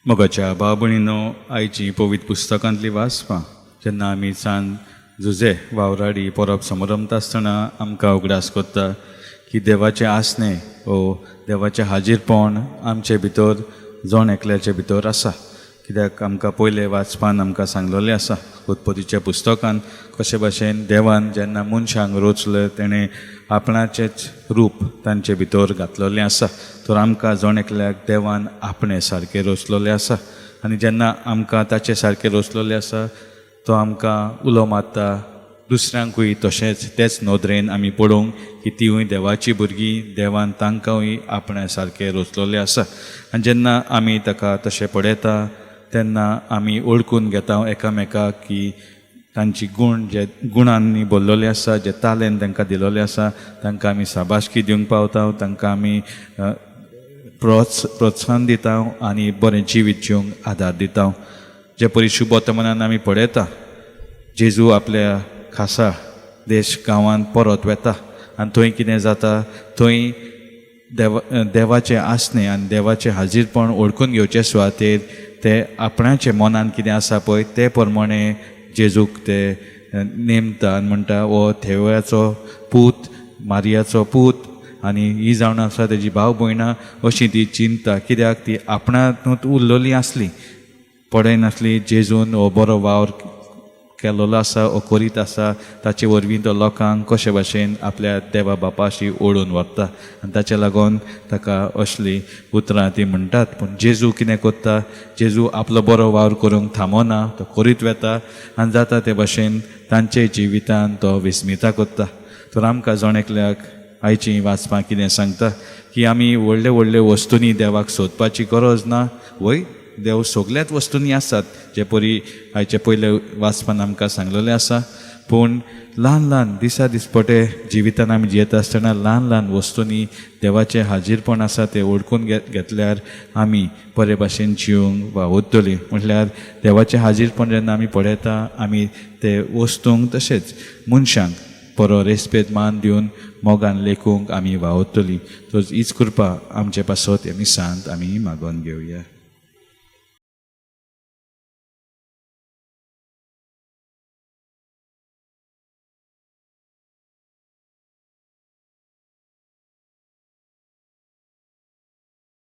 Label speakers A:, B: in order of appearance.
A: मोगाच्या भाव भयणीनो, आयची पवित्र पुस्तकांतली वाचपां जेन्ना आमी सांज झुजे वावराडी परब समारंभ आसतना आमकां उगडास करता की देवाचें आसणे वो देवाचें हाजीरपण आमचे भितर जण एकल्याचे भितर आसा. कित्याक आमकां पयले वाचपान आमकां सांगलेलें आसा उत्पत्तीच्या पुस्तकान कशे भाशेन देवान जेन्ना मनशांक रचलें तेणें आपणाचेंच रूप तांचे भितर घातलेलें आसा. तर आमकां जण एकल्याक देवान आपणे सारकें रचलेलें आसा आनी जेन्ना आमकां ताचे सारकें रचलेलें आसा तो आमकां उलो मारता दुसऱ्यांकूय तशेंच तेच नदरेन आमी पळोवंक की तीवूय देवाची भुरगीं देवान तांकांय आपण्या सारकें रचलेलें आसा. आनी जेन्ना आमी ताका तशें पळयता तेन्ना आमी ओळखून घेता एकामेकाक की तांची गूण जे गुणांनी भरलेले आसा, जे तालेंत तांकां दिलेले आसा तांकां आमी शाबासकी दिवंक पावता, तांकां आमी प्रोत्साहन दिता आनी बरें जिवीत जिवंक आदार दिता. जे परी शुभ वर्तमानान आमी पळयता जेजू आपल्या खासा देश गांवांत परत वेता आनी थंय कितें जाता, थंय देवाचें आसणे आनी देवाचें हाजीरपण ओळखून घेवचे सुवातेर ते आपणाचे मनान कितें आसा पळय ते प्रमाणे जेजूक ते नेमता आनी म्हणटा हो थेवयाचो पूत, मारियाचो पूत आनी ही जावन आसा तेजी भाव भयणां अशी ती चिंतता. कित्याक ती आपणांतूच उरलेली आसली, पडय नासली. जेजून हो बरो वावर केल्लो आसा, हो करीत आसा, ताचे वरवीं तो लोकांक कशे भाशेन आपल्या देवा बापाशी ओळून व्हरता आनी ताचे लागून ताका असली उतरां ती म्हणटात. पूण जेजू कितें करता, जेजू आपलो बरो वावर करूंक थांबना, तो करीत वेता आनी जाता ते भाशेन तांचे जिवितान तो विस्मिता करता. तर आमकां जण एकल्याक आयची वाचपां कितें सांगता की आमी व्हडले व्हडले वस्तूंनी देवाक सोदपाची गरज ना. वय देव सगळ्याच वस्तूंनी आसात जे परी आयचे पयले वाचपान आमकां सांगलेलें आसा. पूण ल्हान ल्हान दिसा दिसपटे जिवितान आमी जियेता आसतना ल्हान ल्हान वस्तूंनी देवाचें हाजीरपण आसा तें ओळखून घेतल्यार आमी बरे भाशेन जिवंक वावुरतलीं. म्हटल्यार देवाचें हाजीरपण जेन्ना आमी पळयता आमी ते वस्तूंक तशेंच मनशांक बरो रेस्पेद मान दिवन मोगान लेखूंक आमी वावुरतलीं. तर हीच कृपा आमचे पासत आमी सांत आमी मागोन घेवया.